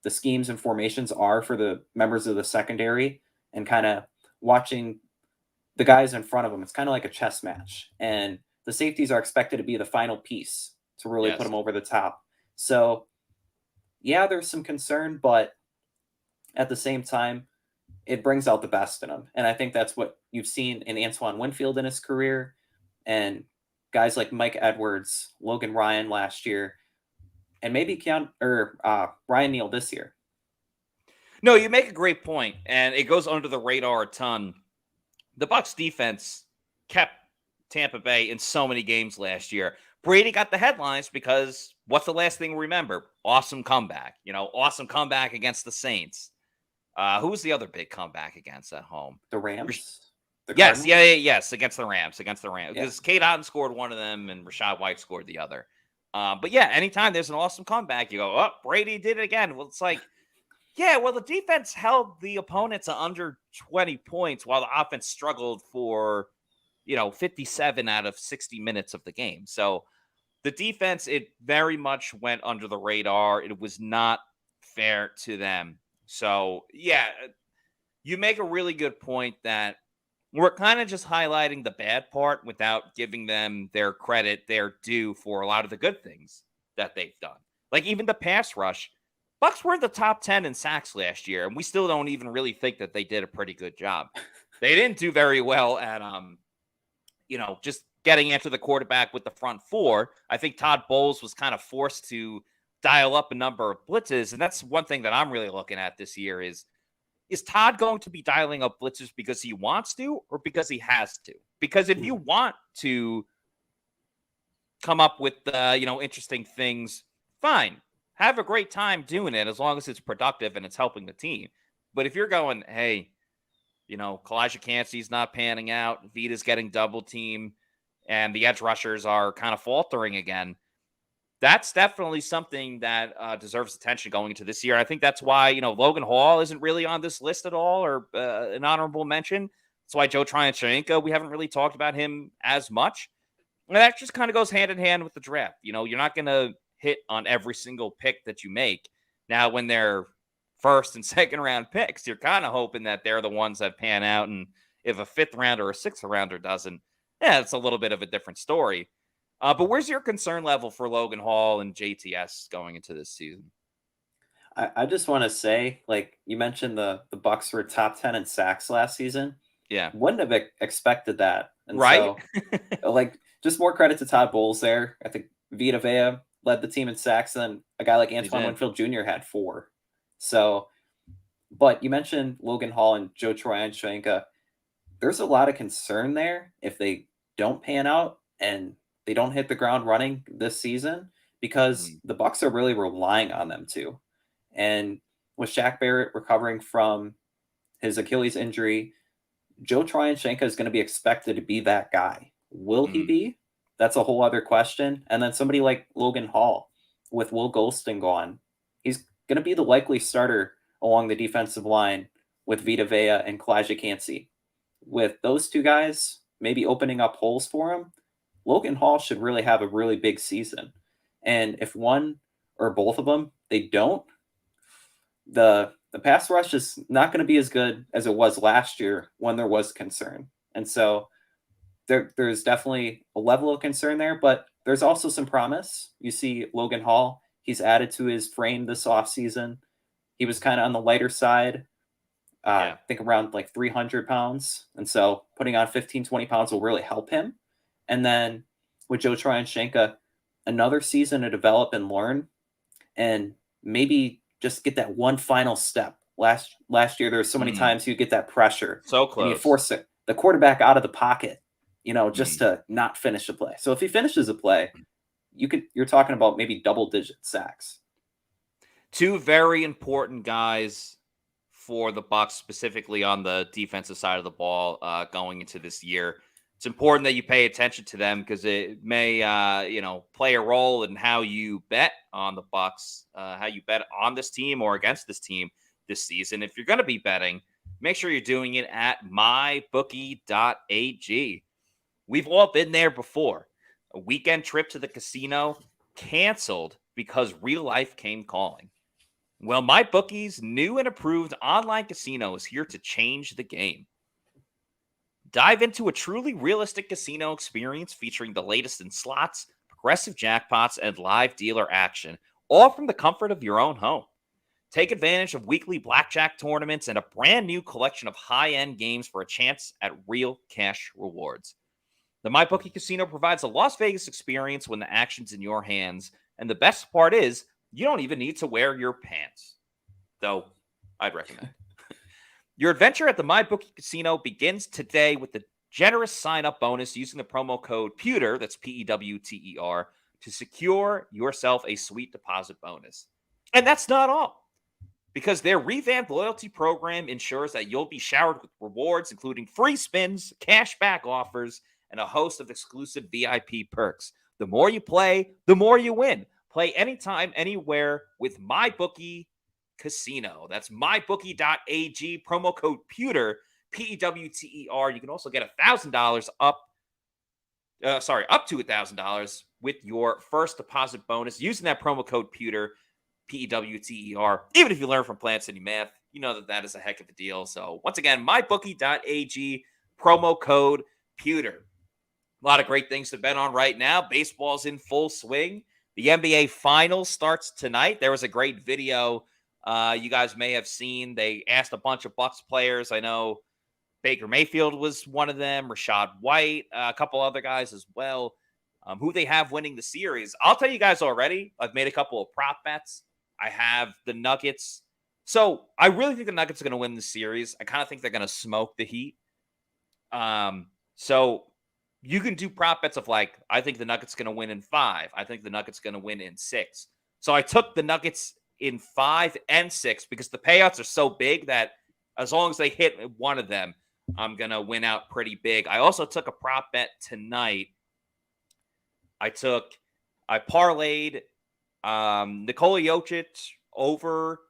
the schemes and formations are for the members of the secondary, and kind of watching the guys in front of them. It's kind of like a chess match, and the safeties are expected to be the final piece to really put Yes. them over the top. So yeah, there's some concern, but at the same time, it brings out the best in them. And I think that's what you've seen in Antoine Winfield in his career, and guys like Mike Edwards, Logan Ryan last year, and maybe Ryan Neal this year. No, you make a great point, and it goes under the radar a ton. The Bucs defense kept Tampa Bay in so many games last year. Brady got the headlines because what's the last thing we remember? Awesome comeback. Awesome comeback against the Saints. Who was the other big comeback against at home? The Rams? The Yes, Cardinals? yes, against the Rams. Yeah. Because Kate Otten scored one of them and Rashad White scored the other. But yeah, anytime there's an awesome comeback, you go, oh, Brady did it again. Well, it's like, yeah, well, the defense held the opponent to under 20 points while the offense struggled for, 57 out of 60 minutes of the game. So the defense, it very much went under the radar. It was not fair to them. So, yeah, you make a really good point that we're kind of just highlighting the bad part without giving them their credit, their due for a lot of the good things that they've done. Like even the pass rush, Bucs were in the top 10 in sacks last year, and we still don't even really think that they did a pretty good job. They didn't do very well at, just getting after the quarterback with the front four. I think Todd Bowles was kind of forced to dial up a number of blitzes, and that's one thing that I'm really looking at this year is Todd going to be dialing up blitzes because he wants to or because he has to? Because if you want to come up with, interesting things, fine. Have a great time doing it as long as it's productive and it's helping the team. But if you're going, hey, Kalijah Cansey's not panning out, Vita's getting double team, and the edge rushers are kind of faltering again, that's definitely something that deserves attention going into this year. I think that's why, Logan Hall isn't really on this list at all, or an honorable mention. That's why Joe Tryanchenko, we haven't really talked about him as much. And that just kind of goes hand in hand with the draft. You're not going to hit on every single pick that you make. Now, when they're first and second round picks, you're kind of hoping that they're the ones that pan out. And if a fifth rounder or a sixth rounder doesn't, it's a little bit of a different story. But where's your concern level for Logan Hall and JTS going into this season? I just want to say, like you mentioned, the Bucs were top 10 in sacks last season. Yeah. Wouldn't have expected that. And right? So, just more credit to Todd Bowles there. I think Vita Vea led the team in sacks, and then a guy like Antoine Winfield Jr. had 4. So, but you mentioned Logan Hall and Joe Tryanchenko. There's a lot of concern there if they don't pan out and they don't hit the ground running this season, because the Bucs are really relying on them too. And with Shaq Barrett recovering from his Achilles injury, Joe Tryanchenko is going to be expected to be that guy. Will he be? That's a whole other question. And then somebody like Logan Hall, with Will Golston gone, he's going to be the likely starter along the defensive line with Vita Vea and Kalijah Cansey. With those two guys maybe opening up holes for him, Logan Hall should really have a really big season. And if one or both of them, they don't, the pass rush is not going to be as good as it was last year when there was concern. And so there's definitely a level of concern there, but there's also some promise. You see Logan Hall, he's added to his frame this offseason. He was kind of on the lighter side, I think around like 300 pounds. And so putting on 15, 20 pounds will really help him. And then with Joe Tryanchenko, another season to develop and learn, and maybe just get that one final step. Last year, there were so many times you get that pressure. So close. And you force the quarterback out of the pocket, just to not finish a play. So if he finishes a play, you're talking about maybe double-digit sacks. Two very important guys for the Bucs, specifically on the defensive side of the ball, going into this year. It's important that you pay attention to them because it may, play a role in how you bet on the Bucs, how you bet on this team or against this team this season. If you're going to be betting, make sure you're doing it at mybookie.ag. We've all been there before. A weekend trip to the casino canceled because real life came calling. Well, MyBookie's new and approved online casino is here to change the game. Dive into a truly realistic casino experience featuring the latest in slots, progressive jackpots, and live dealer action, all from the comfort of your own home. Take advantage of weekly blackjack tournaments and a brand new collection of high-end games for a chance at real cash rewards. The MyBookie Casino provides a Las Vegas experience when the action's in your hands, and the best part is you don't even need to wear your pants. Though, I'd recommend. Your adventure at the MyBookie Casino begins today with the generous sign-up bonus using the promo code Pewter, that's Pewter, to secure yourself a sweet deposit bonus. And that's not all. Because their revamped loyalty program ensures that you'll be showered with rewards, including free spins, cashback offers, and a host of exclusive VIP perks. The more you play, the more you win. Play anytime, anywhere with MyBookie Casino. That's mybookie.ag, promo code Pewter, Pewter. You can also get $1,000 up to $1,000 with your first deposit bonus using that promo code Pewter, Pewter. Even if you learn from Plant City Math, you know that is a heck of a deal. So once again, mybookie.ag, promo code Pewter. A lot of great things to bet on right now. Baseball's in full swing. The NBA Finals starts tonight. There was a great video you guys may have seen. They asked a bunch of Bucs players. I know Baker Mayfield was one of them, Rashad White, a couple other guys as well, who they have winning the series. I'll tell you guys already, I've made a couple of prop bets. I have the Nuggets. So I really think the Nuggets are going to win the series. I kind of think they're going to smoke the Heat. So you can do prop bets of like, I think the Nuggets going to win in 5. I think the Nuggets going to win in 6. So I took the Nuggets in 5 and 6 because the payouts are so big that as long as they hit one of them, I'm going to win out pretty big. I also took a prop bet tonight. I parlayed Nikola Jokic over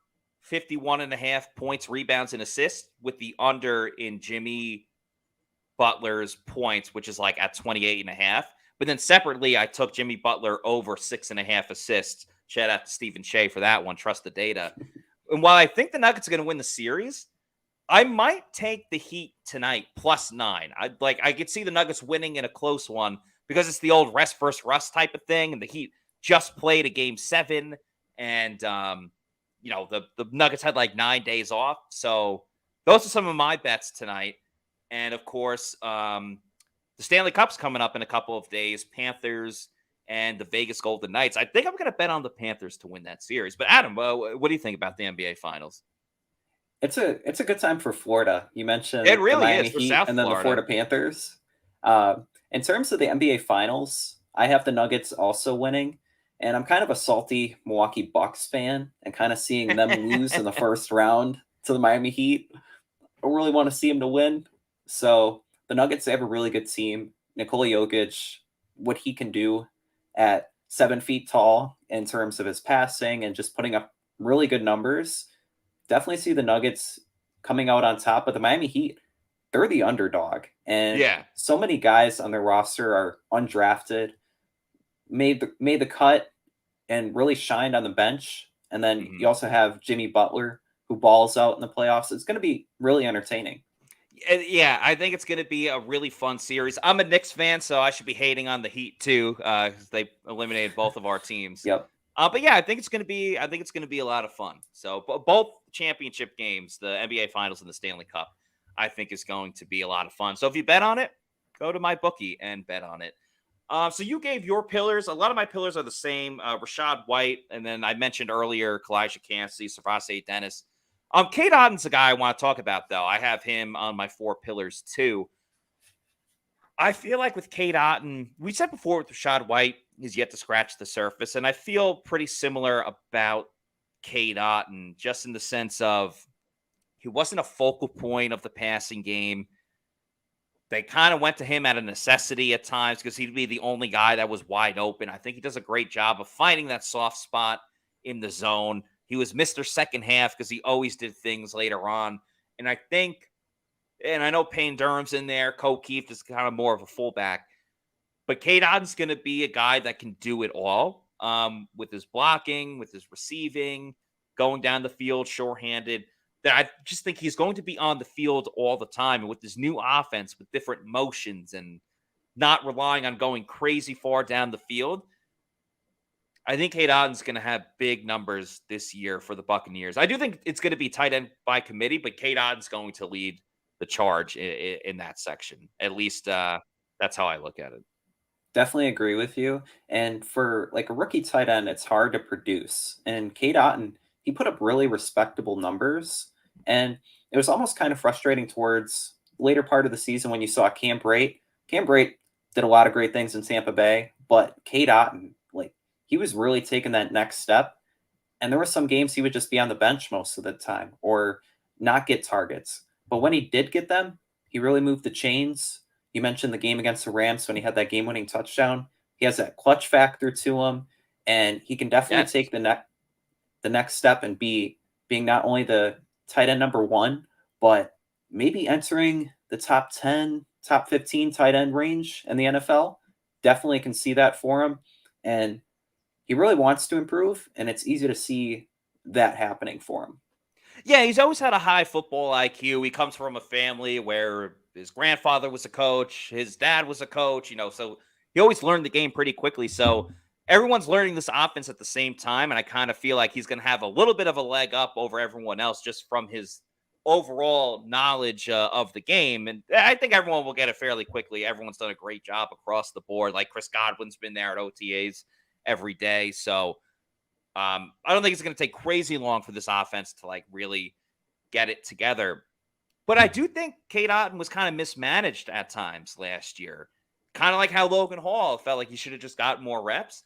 51.5 points, rebounds, and assists with the under in Jimmy Butler's points, which is like at 28.5. But then separately, I took Jimmy Butler over 6.5 assists. Shout out to Stephen Shea for that one. Trust the data. And while I think the Nuggets are going to win the series, I might take the Heat tonight +9. I could see the Nuggets winning in a close one because it's the old rest versus rust type of thing. And the Heat just played a game 7, and the Nuggets had like 9 days off. So those are some of my bets tonight. And of course, the Stanley Cup's coming up in a couple of days. Panthers and the Vegas Golden Knights. I think I'm going to bet on the Panthers to win that series. But Adam, what do you think about the NBA Finals? It's a good time for Florida. You mentioned it really the Miami is for Heat South and then Florida. the Florida Panthers. In terms of the NBA Finals, I have the Nuggets also winning, and I'm kind of a salty Milwaukee Bucks fan, and kind of seeing them lose in the first round to the Miami Heat. I really want to see them to win. So the Nuggets, they have a really good team. Nikola Jokic, what he can do at 7 feet tall in terms of his passing and just putting up really good numbers. Definitely see the Nuggets coming out on top. But the Miami Heat, they're the underdog. And so many guys on their roster are undrafted, made the cut and really shined on the bench. And then you also have Jimmy Butler, who balls out in the playoffs. It's going to be really entertaining. Yeah, I think it's going to be a really fun series. I'm a Knicks fan, so I should be hating on the Heat too, because they eliminated both of our teams. Yep. But yeah, I think it's going to be a lot of fun. So both championship games, the NBA Finals and the Stanley Cup, I think is going to be a lot of fun. So if you bet on it, go to MyBookie and bet on it. So you gave your pillars. A lot of my pillars are the same. Rashad White, and then I mentioned earlier Kalijah Cassidy, Savase Dennis. Cade Otton's the guy I want to talk about, though. I have him on my 4 pillars, too. I feel like with Cade Otton, we said before with Rashad White, he's yet to scratch the surface, and I feel pretty similar about Cade Otton, just in the sense of he wasn't a focal point of the passing game. They kind of went to him out of necessity at times because he'd be the only guy that was wide open. I think he does a great job of finding that soft spot in the zone. He was Mr. Second Half because he always did things later on. And I think, and I know Payne Durham's in there, Ko Keefe is kind of more of a fullback, but Cade Otton's going to be a guy that can do it all with his blocking, with his receiving, going down the field, short-handed. That I just think he's going to be on the field all the time. And with this new offense, with different motions and not relying on going crazy far down the field, I think Cade Otton's going to have big numbers this year for the Buccaneers. I do think it's going to be tight end by committee, but Cade Otton's going to lead the charge in that section. At least that's how I look at it. Definitely agree with you. And for like a rookie tight end, it's hard to produce. And Cade Otton, he put up really respectable numbers. And it was almost kind of frustrating towards the later part of the season when you saw Cam Brate. Cam Brate did a lot of great things in Tampa Bay, but Cade Otton, like, he was really taking that next step. And there were some games he would just be on the bench most of the time or not get targets. But when he did get them, he really moved the chains. You mentioned the game against the Rams when he had that game-winning touchdown. He has that clutch factor to him, and he can definitely take the next step and being not only the tight end number one, but maybe entering the top 10, top 15 tight end range in the NFL. Definitely can see that for him. And he really wants to improve, and it's easy to see that happening for him. Yeah, he's always had a high football IQ. He comes from a family where his grandfather was a coach, his dad was a coach, so he always learned the game pretty quickly. So everyone's learning this offense at the same time, and I kind of feel like he's going to have a little bit of a leg up over everyone else just from his overall knowledge of the game. And I think everyone will get it fairly quickly. Everyone's done a great job across the board. Like Chris Godwin's been there at OTAs every day. So I don't think it's going to take crazy long for this offense to like really get it together. But I do think Cade Otton was kind of mismanaged at times last year. Kind of like how Logan Hall felt like he should have just got more reps.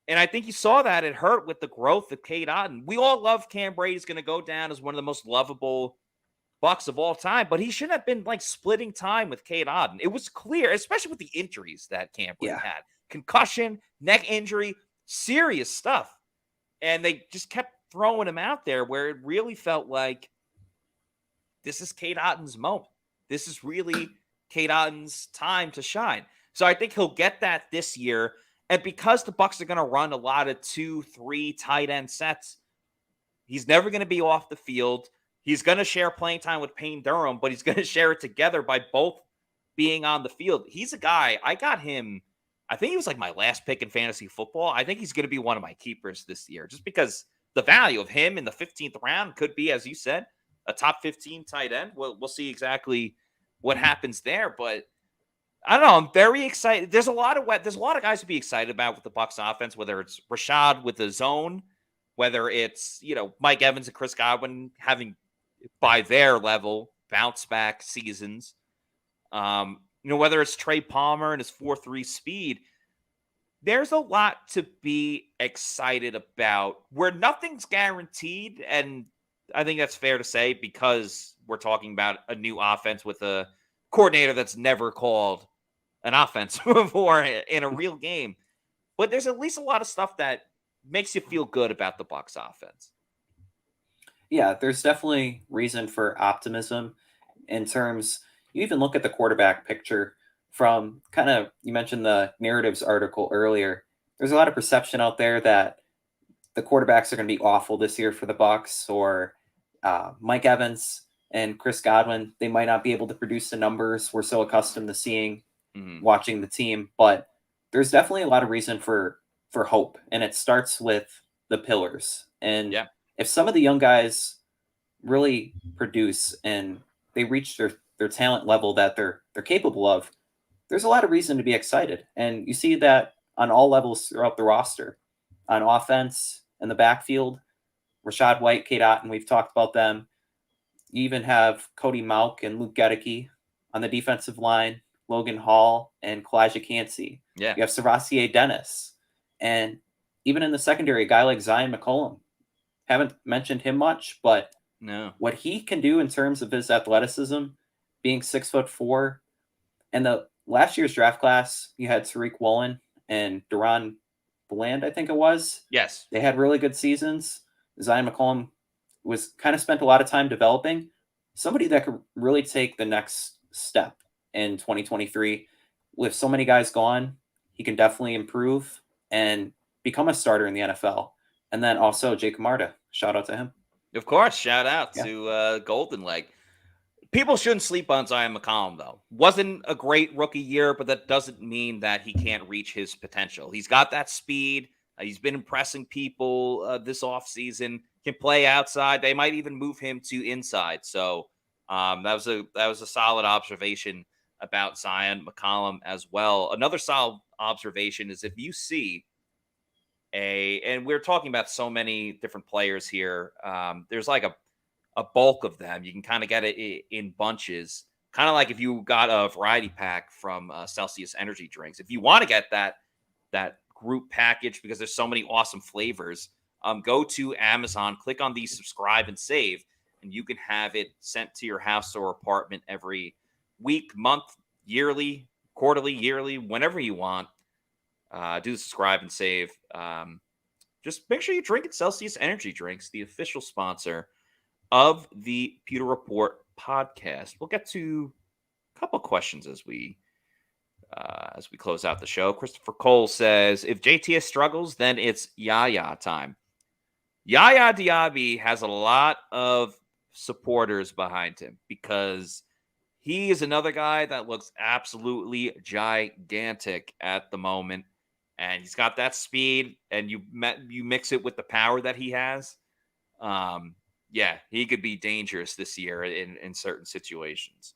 And I think you saw that it hurt with the growth of Cade Otton. We all love Cam Brady's going to go down as one of the most lovable Bucs of all time, but he shouldn't have been like splitting time with Cade Otton. It was clear, especially with the injuries that Cam Brady had. Concussion, neck injury, serious stuff. And they just kept throwing him out there where it really felt like this is Cade Otton's moment. This is really Cade Otton's time to shine. So I think he'll get that this year. And because the Bucs are going to run a lot of 2-3 tight end sets, he's never going to be off the field. He's going to share playing time with Payne Durham, but he's going to share it together by both being on the field. He's a guy, I got him, I think he was like my last pick in fantasy football. I think he's going to be one of my keepers this year just because the value of him in the 15th round could be, as you said, a top 15 tight end. We'll see exactly what happens there, but I don't know. I'm very excited. There's a lot of guys to be excited about with the Bucs offense, whether it's Rashad with the zone, whether it's, Mike Evans and Chris Godwin having by their level bounce back seasons. Whether it's Trey Palmer and his 4.3 speed, there's a lot to be excited about where nothing's guaranteed. And I think that's fair to say because we're talking about a new offense with a coordinator that's never called an offense before in a real game. But there's at least a lot of stuff that makes you feel good about the Bucs offense. Yeah, there's definitely reason for optimism in terms, you even look at the quarterback picture from kind of, you mentioned the narratives article earlier. There's a lot of perception out there that the quarterbacks are going to be awful this year for the Bucs, or Mike Evans and Chris Godwin, they might not be able to produce the numbers we're so accustomed to seeing watching the team. But there's definitely a lot of reason for hope, and it starts with the pillars. And if some of the young guys really produce and they reach their talent level that they're capable of, there's a lot of reason to be excited. And you see that on all levels throughout the roster, on offense and the backfield. Rashad White, Cade Otton, we've talked about them. You even have Cody Mauch and Luke Gedeke on the defensive line, Logan Hall and Kalijah Cansey. Yeah. You have Savassier Dennis. And even in the secondary, a guy like Zion McCollum. Haven't mentioned him much, but no, what he can do in terms of his athleticism, being 6'4", And the last year's draft class, you had Tariq Woolen and Duron Bland, I think it was. Yes. They had really good seasons. Zion McCollum was kind of spent a lot of time developing. Somebody that could really take the next step in 2023. With so many guys gone, he can definitely improve and become a starter in the NFL. And then also Jake Marta. Shout out to him. Of course, shout out to Golden Leg. People shouldn't sleep on Zion McCollum, though. Wasn't a great rookie year, but that doesn't mean that he can't reach his potential. He's got that speed. He's been impressing people this offseason. Can play outside. They might even move him to inside. So that was a solid observation about Zion McCollum as well. Another solid observation is if you see and we're talking about so many different players here. There's like a bulk of them. You can kind of get it in bunches, kind of like if you got a variety pack from Celsius energy drinks. If you want to get that group package because there's so many awesome flavors, go to Amazon, click on the subscribe and save, and you can have it sent to your house or apartment every week, month, yearly, quarterly, yearly, whenever you want. Do the subscribe and save. Just make sure you drink it. Celsius Energy Drinks, the official sponsor of the Pewter Report podcast. We'll get to a couple questions as we close out the show. Christopher Cole says, if JTS struggles, then it's Yaya time. Yaya Diaby has a lot of supporters behind him because he is another guy that looks absolutely gigantic at the moment. And he's got that speed, and you mix it with the power that he has. Yeah, he could be dangerous this year in certain situations.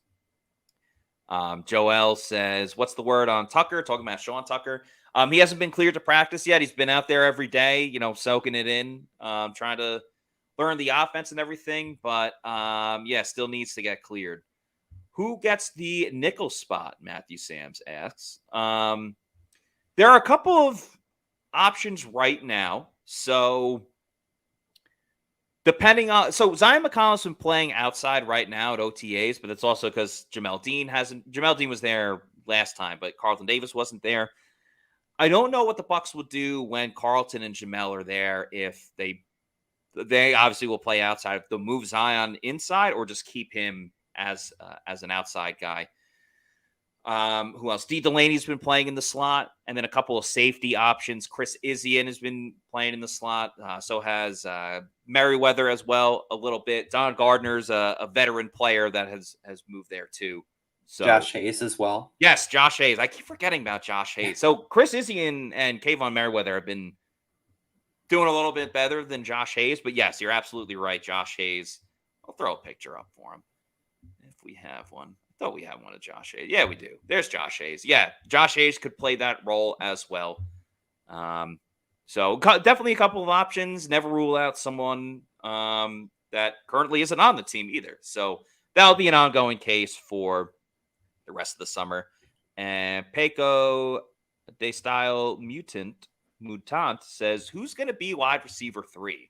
Joel says, what's the word on Tucker? Talking about Sean Tucker. He hasn't been cleared to practice yet. He's been out there every day, soaking it in, trying to learn the offense and everything. But, still needs to get cleared. Who gets the nickel spot? Matthew Sams asks. There are a couple of options right now. So Zion McCollum's been playing outside right now at OTAs, but it's also because Jamel Dean was there last time, but Carlton Davis wasn't there. I don't know what the Bucs will do when Carlton and Jamel are there, if they obviously will play outside, if they'll move Zion inside or just keep him as an outside guy. Who else? D. Delaney's been playing in the slot, and then a couple of safety options. Chris Izien has been playing in the slot. So has Merriweather as well a little bit. Don Gardner's a veteran player that has moved there too. So Josh Hayes as well. Yes, Josh Hayes. I keep forgetting about Josh Hayes. So Chris Izien and Kayvon Merriweather have been doing a little bit better than Josh Hayes. But yes, you're absolutely right. Josh Hayes. I'll throw a picture up for him if we have one. Thought we had one of Josh Hayes. Yeah, we do. There's Josh Hayes. Yeah, Josh Hayes could play that role as well. So definitely a couple of options. Never rule out someone that currently isn't on the team either. So that'll be an ongoing case for the rest of the summer. And Peco De Style Mutant says, who's going to be wide receiver 3?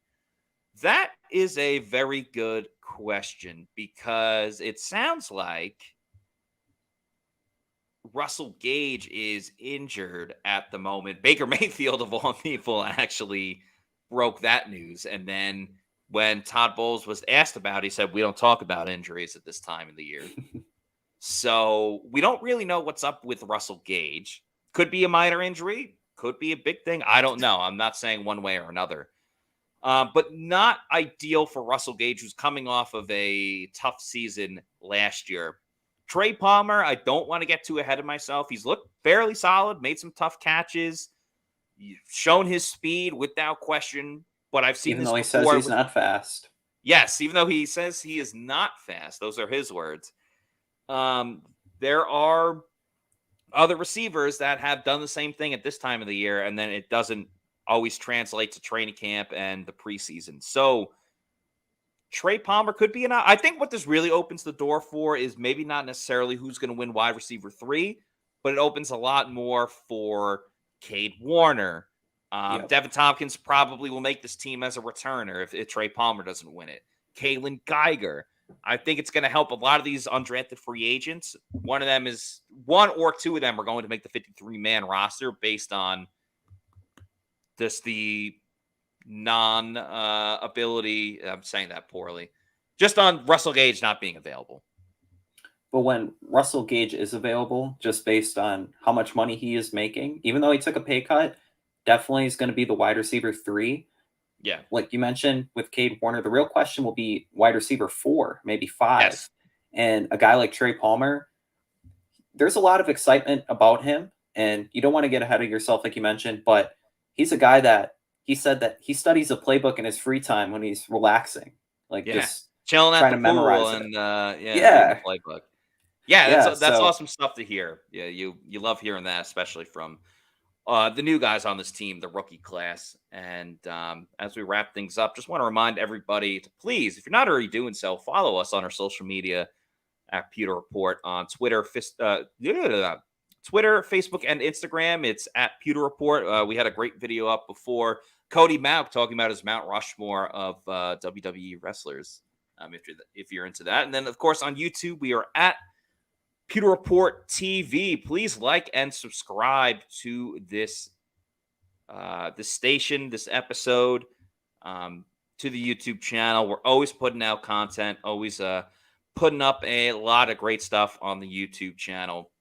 That is a very good question because it sounds like Russell Gage is injured at the moment. Baker Mayfield, of all people, actually broke that news. And then when Todd Bowles was asked about it, he said, we don't talk about injuries at this time of the year. So we don't really know what's up with Russell Gage. Could be a minor injury. Could be a big thing. I don't know. I'm not saying one way or another. But not ideal for Russell Gage, who's coming off of a tough season last year. Trey Palmer, I don't want to get too ahead of myself. He's looked fairly solid, made some tough catches, shown his speed without question. But I've seen even this though he before. says he's not fast. Yes, even though he says he is not fast. Those are his words. There are other receivers that have done the same thing at this time of the year, and then it doesn't always translate to training camp and the preseason. So Trey Palmer could be I think what this really opens the door for is maybe not necessarily who's going to win wide receiver 3, but it opens a lot more for Cade Warner. Devin Tompkins probably will make this team as a returner if Trey Palmer doesn't win it. Kalen Geiger. I think it's going to help a lot of these undrafted free agents. One or two of them are going to make the 53-man roster based on just the ability. I'm saying that poorly. Just on Russell Gage not being available. But when Russell Gage is available, just based on how much money he is making, even though he took a pay cut, definitely is going to be the wide receiver 3. Yeah. Like you mentioned with Cade Warner, the real question will be wide receiver 4, maybe 5. Yes. And a guy like Trey Palmer, there's a lot of excitement about him. And you don't want to get ahead of yourself, like you mentioned, but he's a guy that he said that he studies a playbook in his free time when he's relaxing. Like just chilling at trying the to pool memorize and it. reading the playbook. Yeah, that's so awesome stuff to hear. Yeah, you love hearing that, especially from the new guys on this team, the rookie class. And as we wrap things up, just want to remind everybody to please, if you're not already doing so, follow us on our social media at Pewter Report on Twitter, Facebook, and Instagram. It's at Pewter Report. We had a great video up before. Cody Mauk talking about his Mount Rushmore of WWE wrestlers, if you're into that. And then, of course, on YouTube, we are at Pewter Report TV. Please like and subscribe to this station, this episode, to the YouTube channel. We're always putting out content, always putting up a lot of great stuff on the YouTube channel.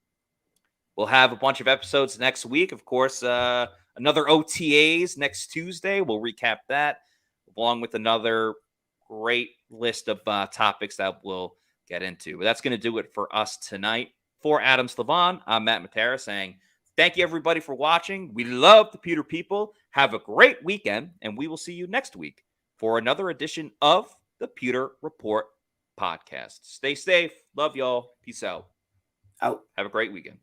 We'll have a bunch of episodes next week. Of course, another OTAs next Tuesday. We'll recap that, along with another great list of topics that we'll get into. But that's going to do it for us tonight. For Adam Silvon, I'm Matt Matera saying thank you, everybody, for watching. We love the Pewter people. Have a great weekend, and we will see you next week for another edition of the Pewter Report podcast. Stay safe. Love y'all. Peace out. Out. Have a great weekend.